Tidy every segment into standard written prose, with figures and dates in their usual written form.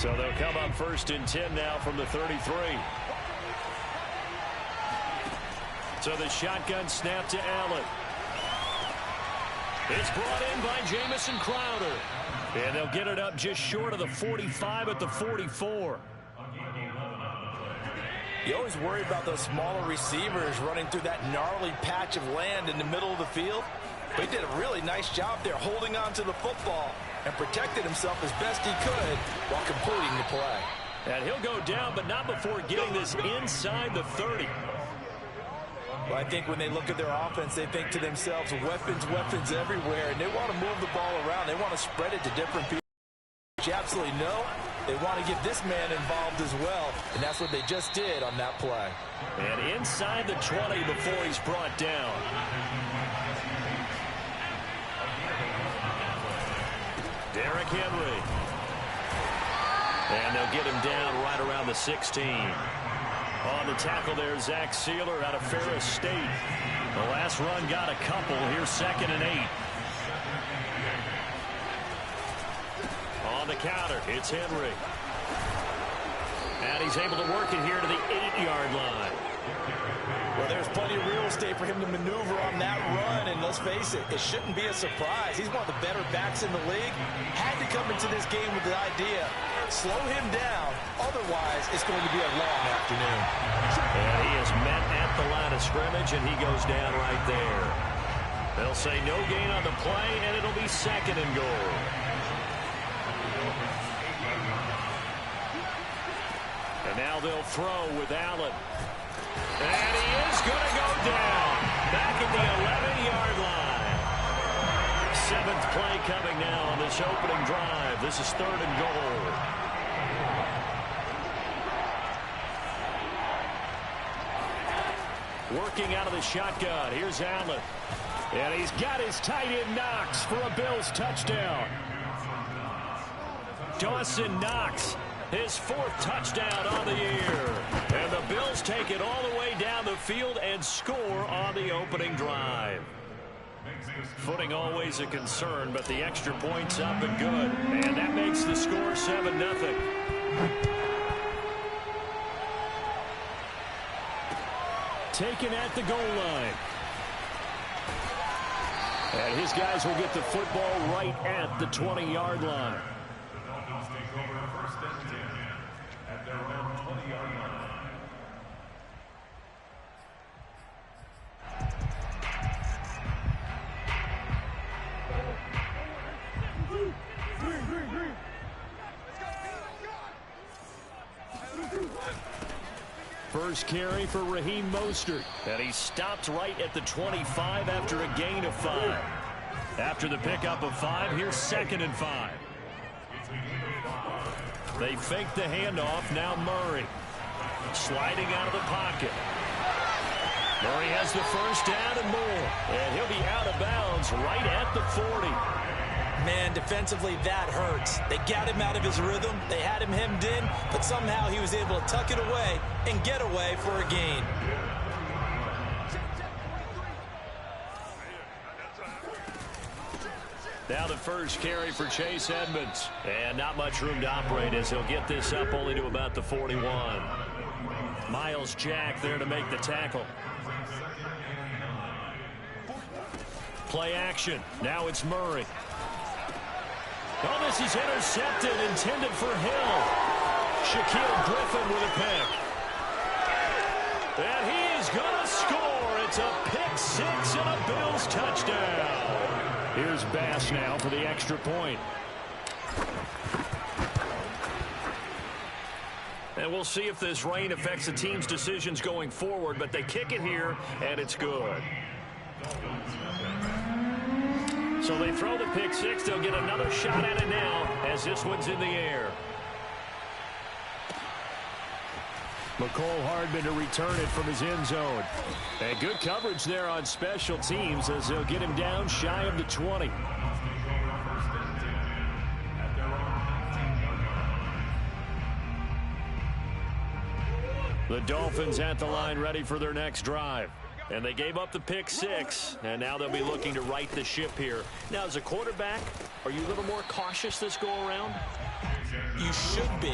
So they'll come up 1st and 10 now from the 33. So the shotgun snap to Allen. It's brought in by Jamison Crowder. And they'll get it up just short of the 45 at the 44. You always worry about those smaller receivers running through that gnarly patch of land in the middle of the field. But he did a really nice job there holding on to the football and protected himself as best he could while completing the play. And he'll go down, but not before getting this inside the 30. Well, I think when they look at their offense, they think to themselves, weapons everywhere, and they want to move the ball around. They want to spread it to different people. You absolutely know they want to get this man involved as well, and that's what they just did on that play. And inside the 20 before he's brought down. Derrick Henry. And they'll get him down right around the 16. On the tackle there, Zach Sealer out of Ferris State. The last run got a couple. Here's 2nd and 8. On the counter, it's Henry. And he's able to work it here to the 8-yard line. Well, there's plenty of real estate for him to maneuver on that run, and let's face it, it shouldn't be a surprise. He's one of the better backs in the league. Had to come into this game with the idea, slow him down, otherwise it's going to be a long afternoon. And he is met at the line of scrimmage, and he goes down right there. They'll say no gain on the play, and it'll be 2nd and goal. And now they'll throw with Allen. And he is going to go down. Back at the 11-yard line. 7th play coming now on this opening drive. This is 3rd and goal. Working out of the shotgun. Here's Allen. And he's got his tight end Knox for a Bills touchdown. Dawson Knox. His 4th touchdown on the year. And the Bills take it all the way down the field and score on the opening drive. Footing always a concern, but the extra point's up and good. And that makes the score 7-0. Taken at the goal line. And his guys will get the football right at the 20-yard line. First carry for Raheem Mostert. And he stopped right at the 25 after a gain of 5. After the pickup of 5, here's 2nd and 5. They fake the handoff. Now Murray. Sliding out of the pocket. Murray has the first down and more. And he'll be out of bounds right at the 40. Man, defensively, that hurts. They got him out of his rhythm. They had him hemmed in, but somehow he was able to tuck it away and get away for a gain. Now the first carry for Chase Edmonds. And not much room to operate as he'll get this up only to about the 41. Miles Jack there to make the tackle. Play action. Now it's Murray. Oh, this is intercepted, intended for Hill. Shaquille Griffin with a pick. And he is going to score. It's a pick 6 and a Bills touchdown. Here's Bass now for the extra point. And we'll see if this rain affects the team's decisions going forward, but they kick it here, and it's good. So they throw the pick 6. They'll get another shot at it now as this one's in the air. McCole Hardman to return it from his end zone. And good coverage there on special teams as they'll get him down shy of the 20. The Dolphins at the line ready for their next drive. And they gave up the pick 6, and now they'll be looking to right the ship here. Now, as a quarterback, are you a little more cautious this go-around? You should be,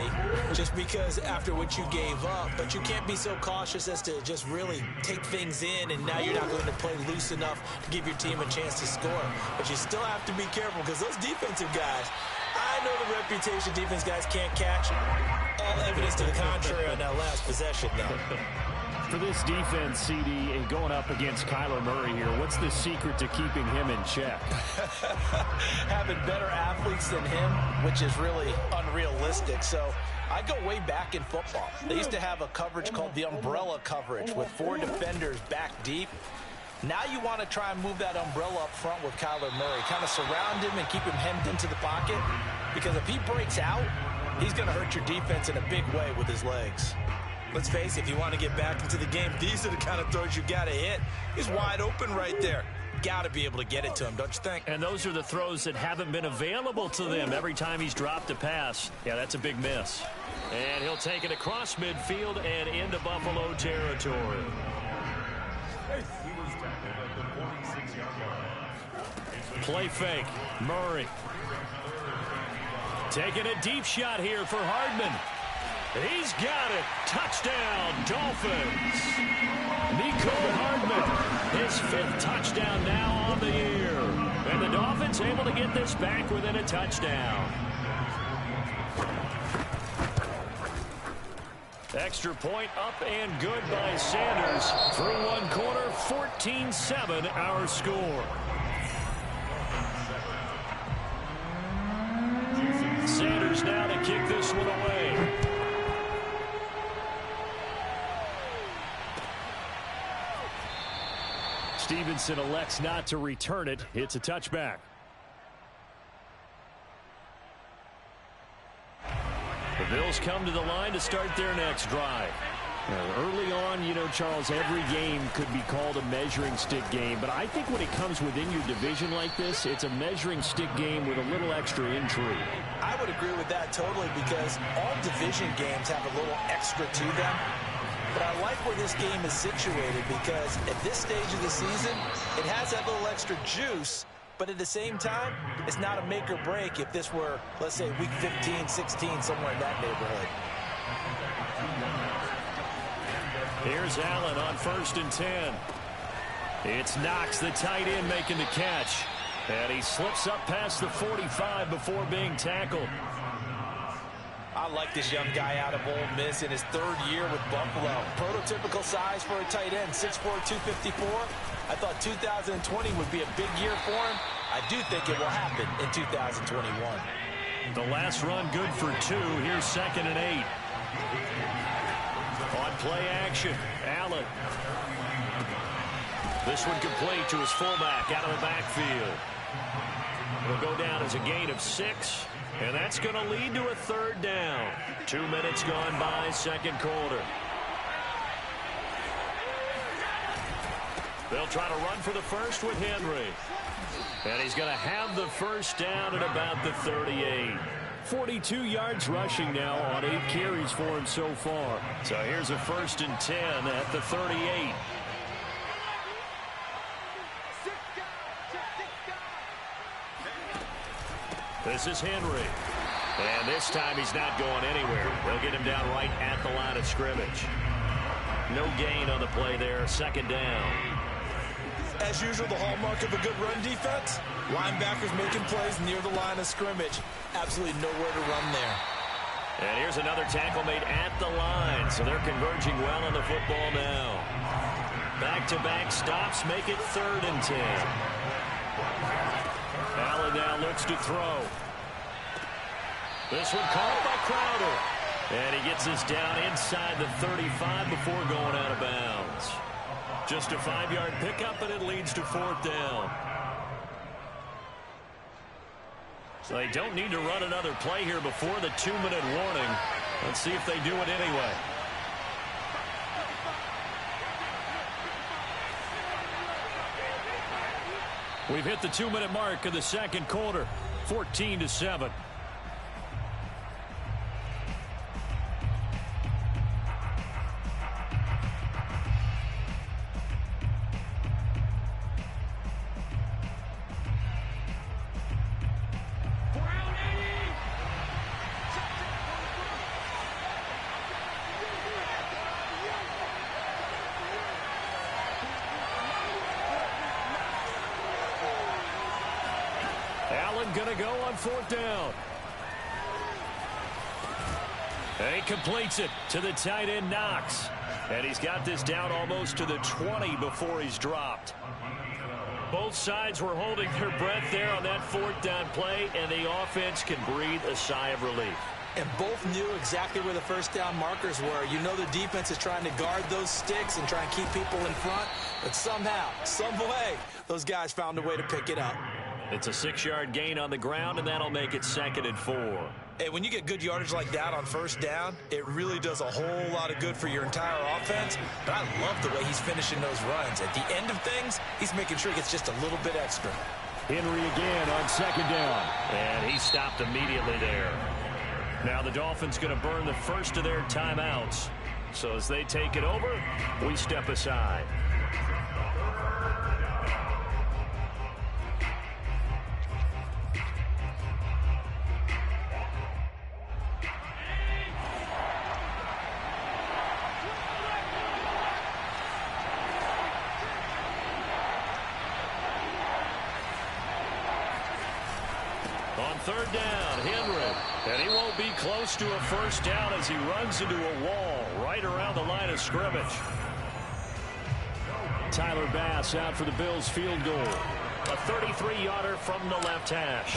just because after what you gave up, but you can't be so cautious as to just really take things in, and now you're not going to play loose enough to give your team a chance to score. But you still have to be careful, because those defensive guys, I know the reputation defense guys can't catch. All evidence to the contrary on that last possession, though. For this defense, CD, and going up against Kyler Murray here, what's the secret to keeping him in check? Having better athletes than him, which is really unrealistic. So I go way back in football. They used to have a coverage called the umbrella coverage with 4 defenders back deep. Now you want to try and move that umbrella up front with Kyler Murray. Kind of surround him and keep him hemmed into the pocket. Because if he breaks out, he's going to hurt your defense in a big way with his legs. Let's face it, if you want to get back into the game, these are the kind of throws you got to hit. He's wide open right there. Got to be able to get it to him, don't you think? And those are the throws that haven't been available to them every time he's dropped a pass. Yeah, that's a big miss. And he'll take it across midfield and into Buffalo territory. Play fake. Murray. Taking a deep shot here for Hardman. He's got it. Touchdown, Dolphins. Mecole Hardman, his 5th touchdown now on the year. And the Dolphins able to get this back within a touchdown. Extra point up and good by Sanders. Through one quarter, 14-7 our score. Sanders now to kick this one away. Stevenson elects not to return it. It's a touchback. The Bills come to the line to start their next drive. Early on, you know, Charles, every game could be called a measuring stick game. But I think when it comes within your division like this, it's a measuring stick game with a little extra intrigue. I would agree with that totally, because all division games have a little extra to them. But I like where this game is situated, because at this stage of the season, it has that little extra juice. But at the same time, it's not a make or break if this were, let's say, week 15, 16, somewhere in that neighborhood. Here's Allen on 1st and 10. It's Knox, the tight end, making the catch. And he slips up past the 45 before being tackled. I like this young guy out of Ole Miss in his 3rd year with Buffalo. Prototypical size for a tight end, 6'4", 254. I thought 2020 would be a big year for him. I do think it will happen in 2021. The last run good for 2. Here's 2nd and 8. On play action, Allen. This one complete to his fullback out of the backfield. It'll go down as a gain of 6. And that's going to lead to a 3rd down. 2 minutes gone by, 2nd quarter. They'll try to run for the first with Henry. And he's going to have the 1st down at about the 38. 42 yards rushing now on 8 carries for him so far. So here's a 1st and 10 at the 38. This is Henry. And this time he's not going anywhere. They'll get him down right at the line of scrimmage. No gain on the play there. 2nd down. As usual, the hallmark of a good run defense, linebackers making plays near the line of scrimmage. Absolutely nowhere to run there. And here's another tackle made at the line. So they're converging well on the football now. Back-to-back stops make it 3rd and 10. Allen now looks to throw. This one caught by Crowder. And he gets us down inside the 35 before going out of bounds. Just a 5-yard pickup, and it leads to 4th down. So they don't need to run another play here before the 2-minute warning. Let's see if they do it anyway. We've hit the 2-minute mark of the 2nd quarter, 14-7. Allen going to go on 4th down. And he completes it to the tight end, Knox. And he's got this down almost to the 20 before he's dropped. Both sides were holding their breath there on that 4th down play, and the offense can breathe a sigh of relief. And both knew exactly where the first down markers were. You know the defense is trying to guard those sticks and try and keep people in front. But somehow, some way, those guys found a way to pick it up. It's a 6-yard gain on the ground, and that'll make it 2nd and 4. Hey, when you get good yardage like that on first down, it really does a whole lot of good for your entire offense. But I love the way he's finishing those runs. At the end of things, he's making sure he gets just a little bit extra. Henry again on 2nd down. And he stopped immediately there. Now the Dolphins going to burn the first of their timeouts. So as they take it over, we step aside. On 3rd down, Henry. And he won't be close to a first down as he runs into a wall right around the line of scrimmage. Tyler Bass out for the Bills field goal. A 33-yarder from the left hash.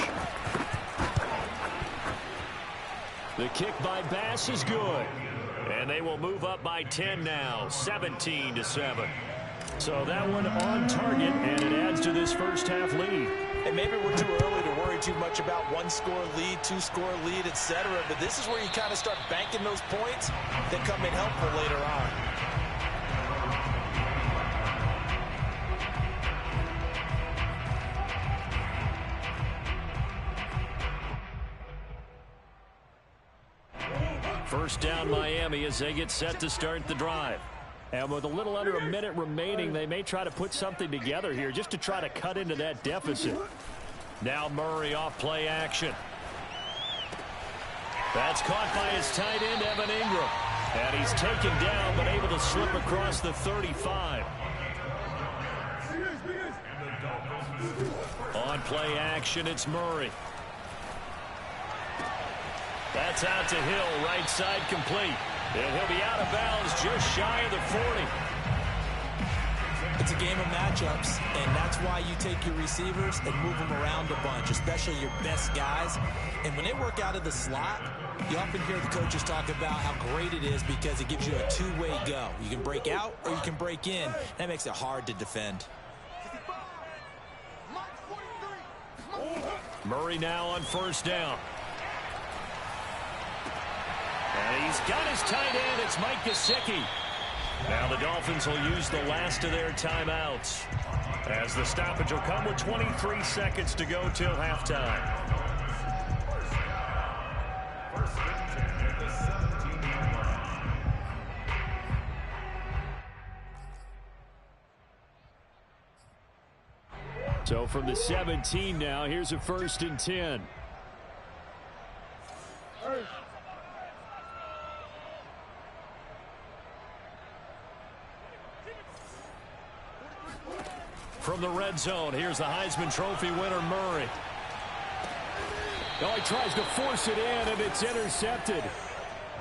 The kick by Bass is good. And they will move up by 10 now, 17-7. So that one on target, and it adds to this first half lead. And maybe we're too early to worry too much about 1-score lead, 2-score lead, etc. But this is where you kind of start banking those points that come in helpful later on. First down Miami as they get set to start the drive. And with a little under a minute remaining, they may try to put something together here just to try to cut into that deficit. Now Murray off play action. That's caught by his tight end, Evan Ingram. And he's taken down but able to slip across the 35. On play action, it's Murray. That's out to Hill, right side complete. And he'll be out of bounds just shy of the 40. It's a game of matchups, and that's why you take your receivers and move them around a bunch, especially your best guys. And when they work out of the slot, you often hear the coaches talk about how great it is because it gives you a two-way go. You can break out or you can break in. That makes it hard to defend. Murray now on first down. And he's got his tight end. It's Mike Gesicki. Now the Dolphins will use the last of their timeouts as the stoppage will come with 23 seconds to go till halftime. So from the 17 now, here's a 1st and 10. From the red zone, here's the Heisman Trophy winner, Murray. Oh, he tries to force it in, and it's intercepted.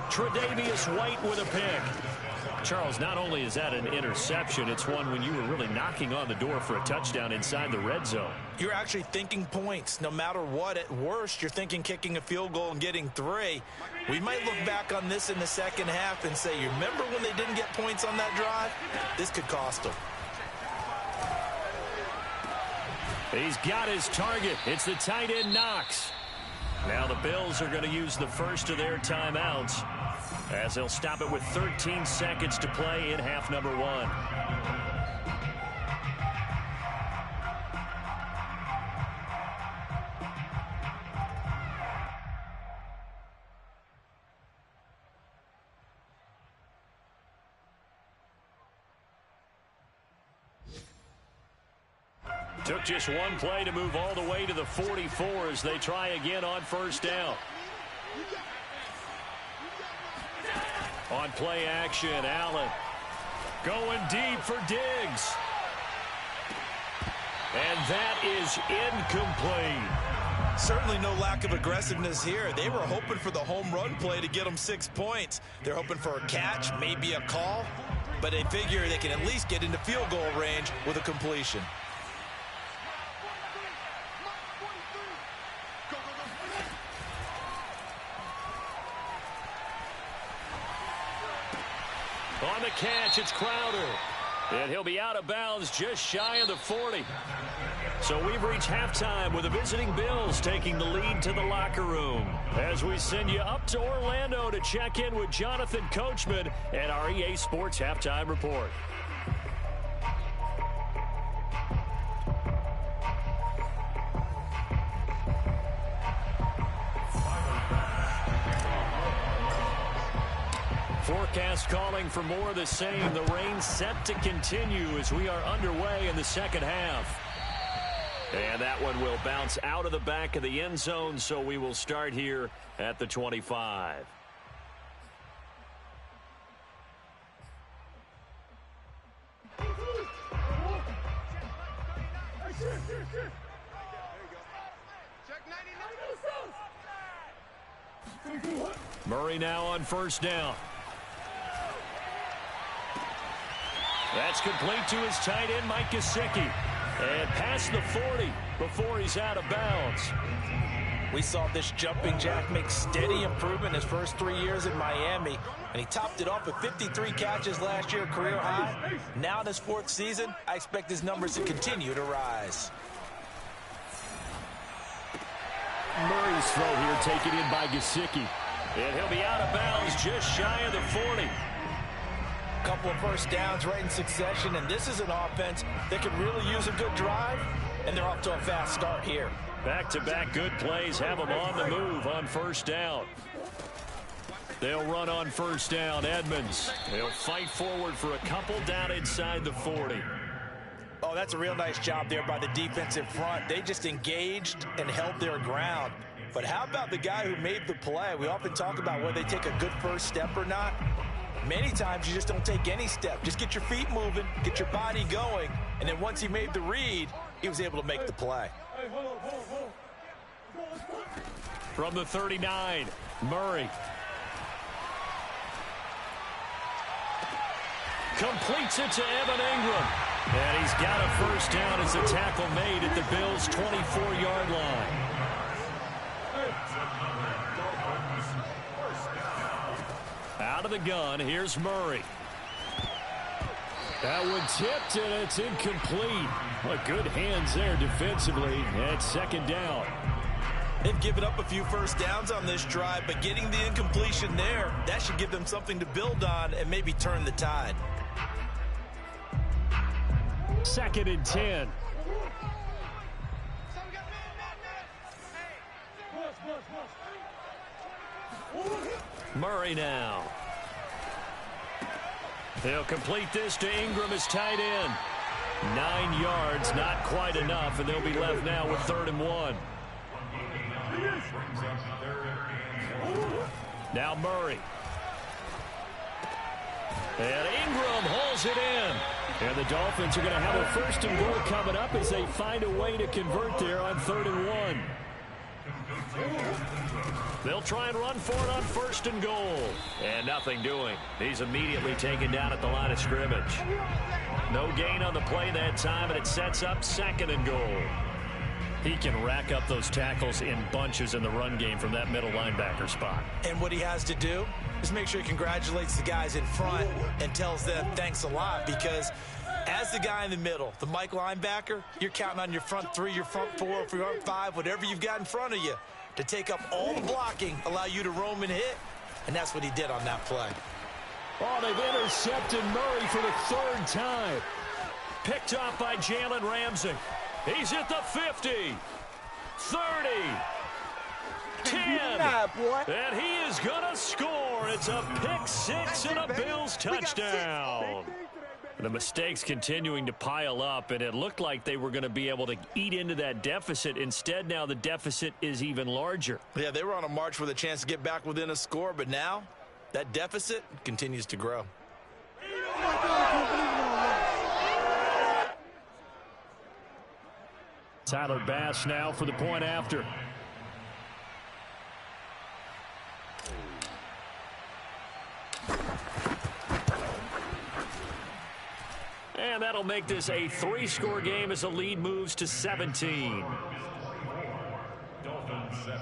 Tre'Davious White with a pick. Charles, not only is that an interception, it's one when you were really knocking on the door for a touchdown inside the red zone. You're actually thinking points. No matter what, at worst, you're thinking kicking a field goal and getting 3. We might look back on this in the second half and say, you remember when they didn't get points on that drive? This could cost them. He's got his target. It's the tight end, Knox. Now the Bills are going to use the first of their timeouts as they'll stop it with 13 seconds to play in half number 1. Took just one play to move all the way to the 44 as they try again on first down. On play action, Allen going deep for Diggs. And that is incomplete. Certainly no lack of aggressiveness here. They were hoping for the home run play to get them 6 points. They're hoping for a catch, maybe a call, but they figure they can at least get into field goal range with a completion. On the catch, it's Crowder. And he'll be out of bounds just shy of the 40. So we've reached halftime with the visiting Bills taking the lead to the locker room. As we send you up to Orlando to check in with Jonathan Coachman and our EA Sports Halftime Report. Forecast calling for more of the same. The rain set to continue as we are underway in the second half. And that one will bounce out of the back of the end zone, so we will start here at the 25. Murray now on first down. That's complete to his tight end, Mike Gesicki. And past the 40 before he's out of bounds. We saw this jumping jack make steady improvement his first 3 years in Miami. And he topped it off with 53 catches last year, career high. Now in his 4th season, I expect his numbers to continue to rise. Murray's throw here taken in by Gesicki. And he'll be out of bounds just shy of the 40. Couple of first downs right in succession, and this is an offense that could really use a good drive, and they're off to a fast start here. Back-to-back good plays have them on the move on first down. They'll run on first down. Edmonds. They'll fight forward for a couple down inside the 40. Oh, that's a real nice job there by the defensive front. They just engaged and held their ground. But how about the guy who made the play? We often talk about whether they take a good first step or not. Many times you just don't take any step. Just get your feet moving, get your body going, and then once he made the read, he was able to make the play. From the 39, Murray. Completes it to Evan Ingram. And he's got a first down as the tackle made at the Bills' 24-yard line. Out of the gun, here's Murray. That one tipped, and it's incomplete. What good hands there defensively at second down. They've given up a few first downs on this drive, but getting the incompletion there, that should give them something to build on and maybe turn the tide. 2nd and 10. Murray now. He'll complete this to Ingram as tight end. 9 yards, not quite enough, and they'll be left now with 3rd and 1. Now Murray. And Ingram hauls it in. And the Dolphins are going to have a 1st and goal coming up as they find a way to convert there on 3rd and 1. They'll try and run for it on 1st and goal. And nothing doing. He's immediately taken down at the line of scrimmage. No gain on the play that time, and it sets up 2nd and goal. He can rack up those tackles in bunches in the run game from that middle linebacker spot. And what he has to do is make sure he congratulates the guys in front and tells them thanks a lot, because as the guy in the middle, the Mike linebacker, you're counting on your front 3, your front 4, your front 5, whatever you've got in front of you to take up all the blocking, allow you to roam and hit, and that's what he did on that play. Oh, they've intercepted Murray for the 3rd time. Picked off by Jalen Ramsey. He's at the 50, 30, 10, and he is going to score. It's a pick 6 and a Bills touchdown. The mistakes continuing to pile up, and it looked like they were going to be able to eat into that deficit. Instead, now the deficit is even larger. Yeah, they were on a march with a chance to get back within a score, but now that deficit continues to grow. Tyler Bass now for the point after. And that'll make this a 3-score game as the lead moves to 17. Dolphins 7.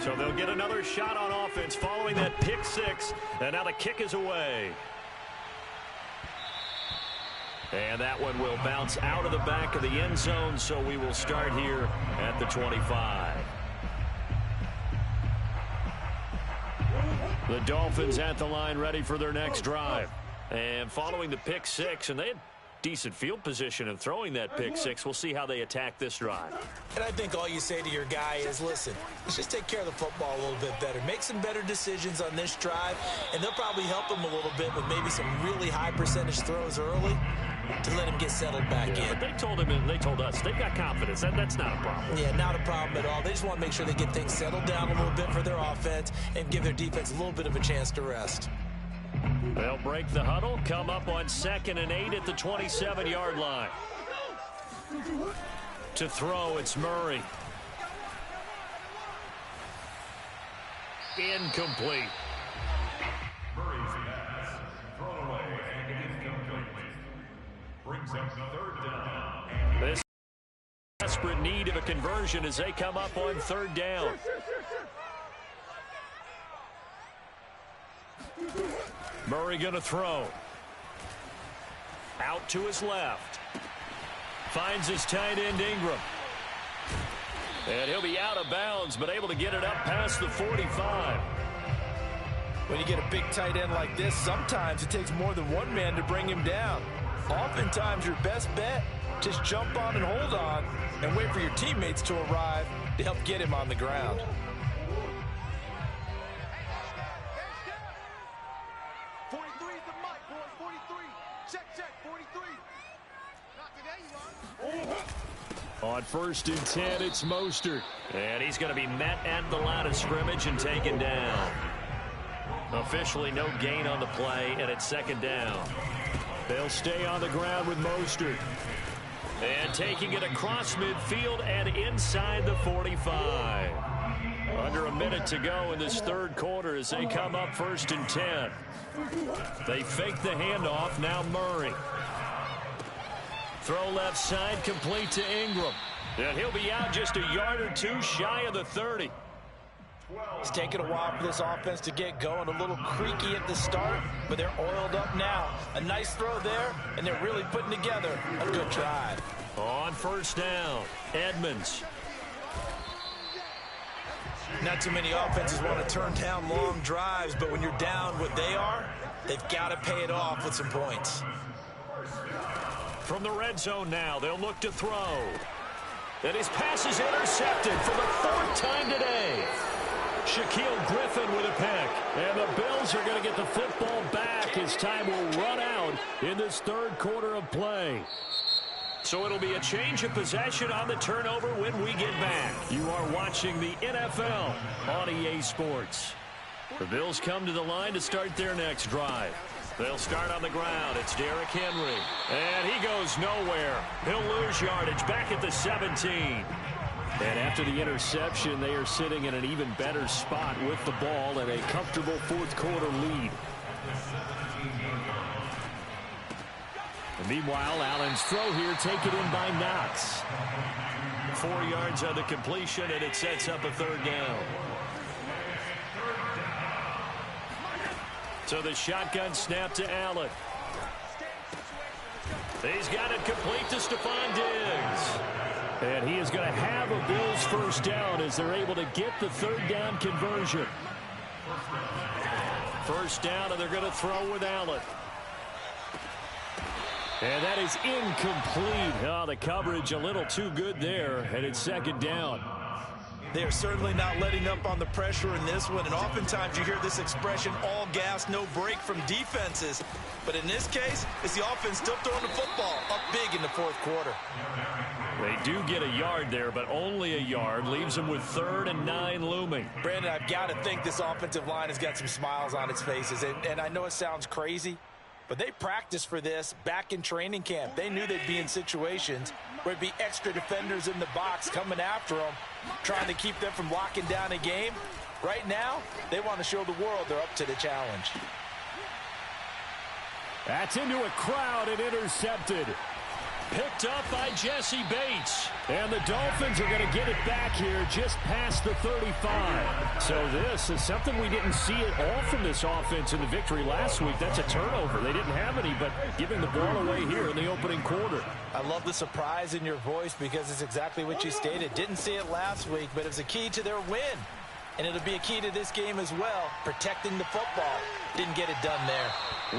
So they'll get another shot on offense following that pick six. And now the kick is away. And that one will bounce out of the back of the end zone, so we will start here at the 25. The Dolphins at the line ready for their next drive. And following the pick six, and they had decent field position in throwing that pick six. We'll see how they attack this drive. And I think all you say to your guy is, listen, let's just take care of the football a little bit better. Make some better decisions on this drive, and they'll probably help him a little bit with maybe some really high percentage throws early to let him get settled back in. But they told us they've got confidence. That's not a problem. Yeah, not a problem at all. They just want to make sure they get things settled down a little bit for their offense and give their defense a little bit of a chance to rest. They'll break the huddle, come up on 2nd and 8 at the 27-yard line. To throw, it's Murray. Incomplete. Murray's pass thrown away and incomplete. Brings up 3rd down. This desperate need of a conversion as they come up on 3rd down. Murray going to throw. Out to his left. Finds his tight end Ingram. And he'll be out of bounds, but able to get it up past the 45. When you get a big tight end like this, sometimes it takes more than one man to bring him down. Oftentimes, your best bet, just jump on and hold on and wait for your teammates to arrive to help get him on the ground. On 1st and 10, it's Mostert. And he's going to be met at the line of scrimmage and taken down. Officially no gain on the play, and it's 2nd down. They'll stay on the ground with Mostert. And taking it across midfield and inside the 45. Under a minute to go in this 3rd quarter as they come up 1st and 10. They fake the handoff, now Murray. Throw left side, complete to Ingram. And he'll be out just a yard or two shy of the 30. It's taken a while for this offense to get going. A little creaky at the start, but they're oiled up now. A nice throw there, and they're really putting together a good drive. On 1st down, Edmonds. Not too many offenses want to turn down long drives, but when you're down what they are, they've got to pay it off with some points. From the red zone now, they'll look to throw. And his pass is intercepted for the 4th time today. Shaquille Griffin with a pick. And the Bills are going to get the football back as time will run out in this 3rd quarter of play. So it'll be a change of possession on the turnover when we get back. You are watching the NFL on EA Sports. The Bills come to the line to start their next drive. They'll start on the ground. It's Derrick Henry. And he goes nowhere. He'll lose yardage back at the 17. And after the interception, they are sitting in an even better spot with the ball and a comfortable 4th quarter lead. And meanwhile, Allen's throw here taken in by Knox. 4 yards on the completion, and it sets up a 3rd down. So the shotgun snap to Allen. He's got it complete to Stephon Diggs. And he is going to have a Bills 1st down as they're able to get the 3rd down conversion. 1st down, and they're going to throw with Allen. And that is incomplete. Oh, the coverage a little too good there, and it's 2nd down. They are certainly not letting up on the pressure in this one, and oftentimes you hear this expression, all gas, no break from defenses. But in this case, it's the offense still throwing the football up big in the fourth quarter. They do get a yard there, but only a yard. Leaves them with 3rd and 9 looming. Brandon, I've got to think this offensive line has got some smiles on its faces. And I know it sounds crazy, but they practiced for this back in training camp. They knew they'd be in situations where it'd be extra defenders in the box coming after them, trying to keep them from locking down a game. Right now, they want to show the world they're up to the challenge. That's into a crowd and intercepted. Picked up by Jesse Bates. And the Dolphins are going to get it back here just past the 35. So this is something we didn't see at all from this offense in the victory last week. That's a turnover. They didn't have any, but giving the ball away here in the opening quarter. I love the surprise in your voice because it's exactly what you stated. Didn't see it last week, but it was a key to their win. And it'll be a key to this game as well, protecting the football. Didn't get it done there.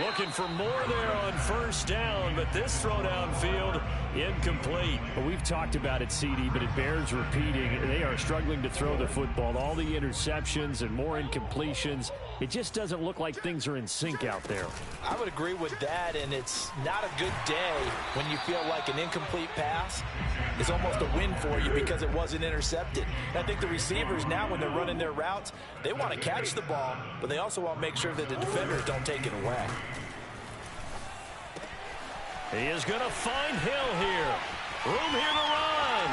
Looking for more there on first down, but this throw downfield incomplete. Well, we've talked about it, CD, but it bears repeating. They are struggling to throw the football. All the interceptions and more incompletions. It just doesn't look like things are in sync out there. I would agree with that, and it's not a good day when you feel like an incomplete pass is almost a win for you because it wasn't intercepted. And I think the receivers now, when they're running their routes, they want to catch the ball, but they also want to make sure that the defenders don't take it away. He is going to find Hill here. Room here to run.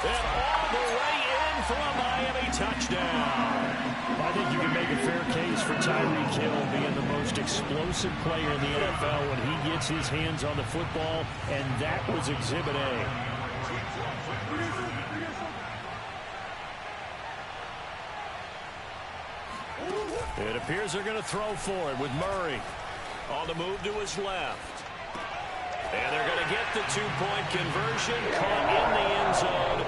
And all the way in for a Miami touchdown. I think you can make a fair case for Tyreek Hill being the most explosive player in the NFL when he gets his hands on the football, and that was Exhibit A. It appears they're going to throw for it with Murray. On the move to his left. And they're going to get the two-point conversion. Caught in the end zone.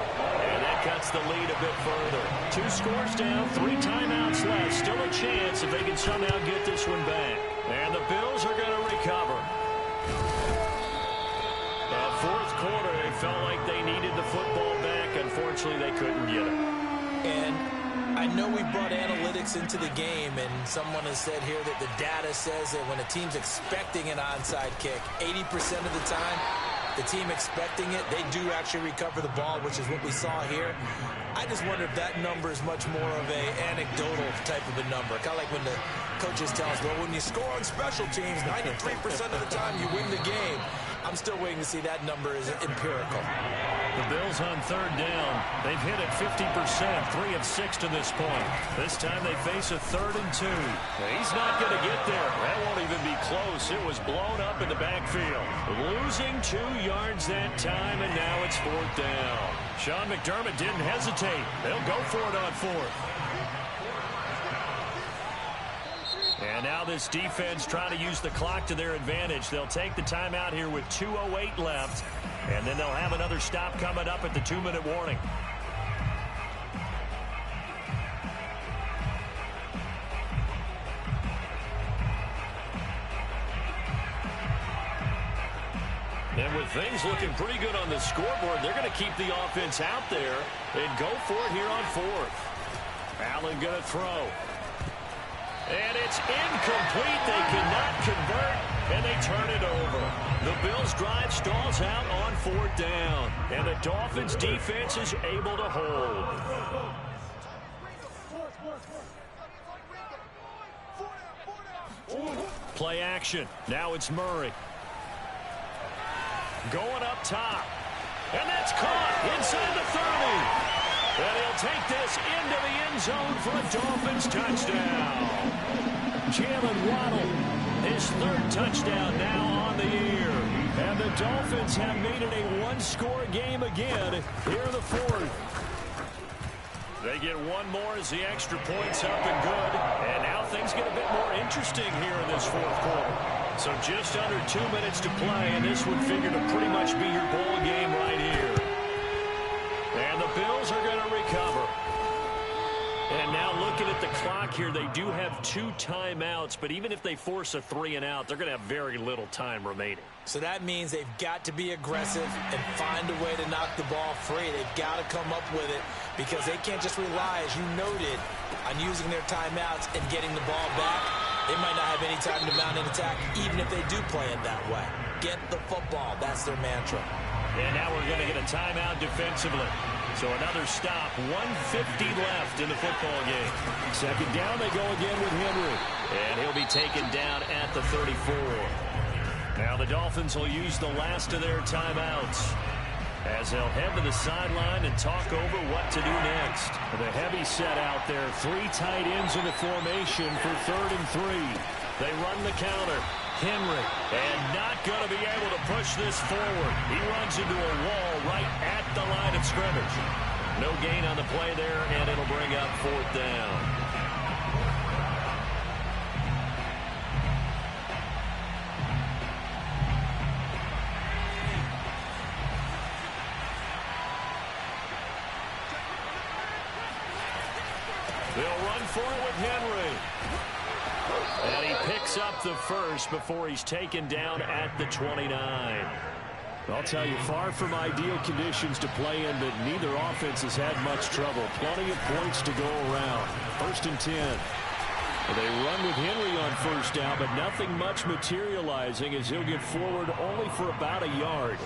And that cuts the lead a bit further. 2 scores down, 3 timeouts left. Still a chance if they can somehow get this one back. And the Bills are going to recover. The fourth quarter, they felt like they needed the football back. Unfortunately, they couldn't get it. And I know we brought analytics into the game, and someone has said here that the data says that when a team's expecting an onside kick, 80% of the time, the team expecting it, they do actually recover the ball, which is what we saw here. I just wonder if that number is much more of an anecdotal type of a number. Kind of like when the coaches tell us, well, when you score on special teams, 93% of the time you win the game. I'm still waiting to see that number is empirical. The Bills on third down. They've hit it 50%, 3 of 6 to this point. This time they face a 3rd and 2. He's not going to get there. That won't even be close. It was blown up in the backfield. Losing 2 yards that time, and now it's 4th down. Sean McDermott didn't hesitate. They'll go for it on 4th. And now this defense trying to use the clock to their advantage. They'll take the timeout here with 2:08 left. And then they'll have another stop coming up at the 2-minute warning. And with things looking pretty good on the scoreboard, they're going to keep the offense out there and go for it here on 4th. Allen going to throw. And it's incomplete. They cannot convert, and they turn it over. The Bills' drive stalls out on 4th down, and the Dolphins' defense is able to hold. Play action. Now it's Murray. Going up top. And that's caught inside the 30. And he'll take this into the end zone for a Dolphins touchdown. Jalen Waddle, his 3rd touchdown now on the year. And the Dolphins have made it a 1-score game again here in the 4th. They get one more as the extra point's up and good. And now things get a bit more interesting here in this 4th quarter. So just under 2 minutes to play, and this would figure to pretty much be your ball game right here. And the Bills are going to recover. And now looking at the clock here, they do have 2 timeouts, but even if they force a 3-and-out, they're going to have very little time remaining. So that means they've got to be aggressive and find a way to knock the ball free. They've got to come up with it because they can't just rely, as you noted, on using their timeouts and getting the ball back. They might not have any time to mount an attack, even if they do play it that way. Get the football. That's their mantra. And now we're going to get a timeout defensively. So another stop, 1:50 left in the football game. Second down, they go again with Henry. And he'll be taken down at the 34. Now the Dolphins will use the last of their timeouts as they'll head to the sideline and talk over what to do next. The heavy set out there, 3 tight ends in the formation for 3rd and 3. They run the counter. Henry, and not going to be able to push this forward. He runs into a wall right at the line of scrimmage. No gain on the play there, and it'll bring up 4th down. They'll run for it with Henry. And he picks up the first before he's taken down at the 29. I'll tell you, far from ideal conditions to play in, but neither offense has had much trouble. Plenty of points to go around. 1st and 10. They run with Henry on 1st down, but nothing much materializing as he'll get forward only for about a yard.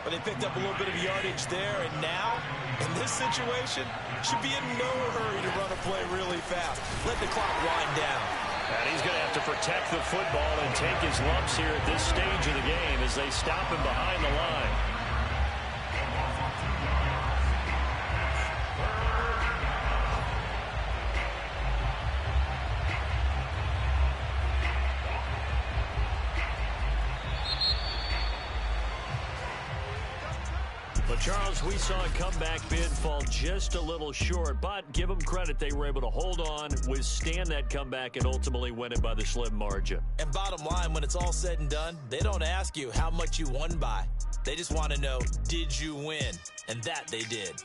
But they picked up a little bit of yardage there, and now, in this situation, should be in no hurry to run a play really fast. Let the clock wind down. And he's going to have to protect the football and take his lumps here at this stage of the game as they stop him behind the line. But, Charles, we saw a comeback bid fall just a little short, but give them credit. They were able to hold on, withstand that comeback, and ultimately win it by the slim margin. And bottom line, when it's all said and done, they don't ask you how much you won by. They just want to know, did you win? And that they did.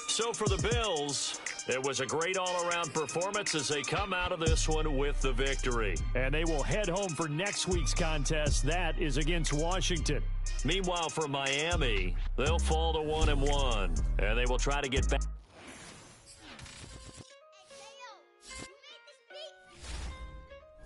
So for the Bills, it was a great all-around performance as they come out of this one with the victory. And they will head home for next week's contest. That is against Washington. Meanwhile, for Miami, they'll fall to 1-1, and they will try to get back.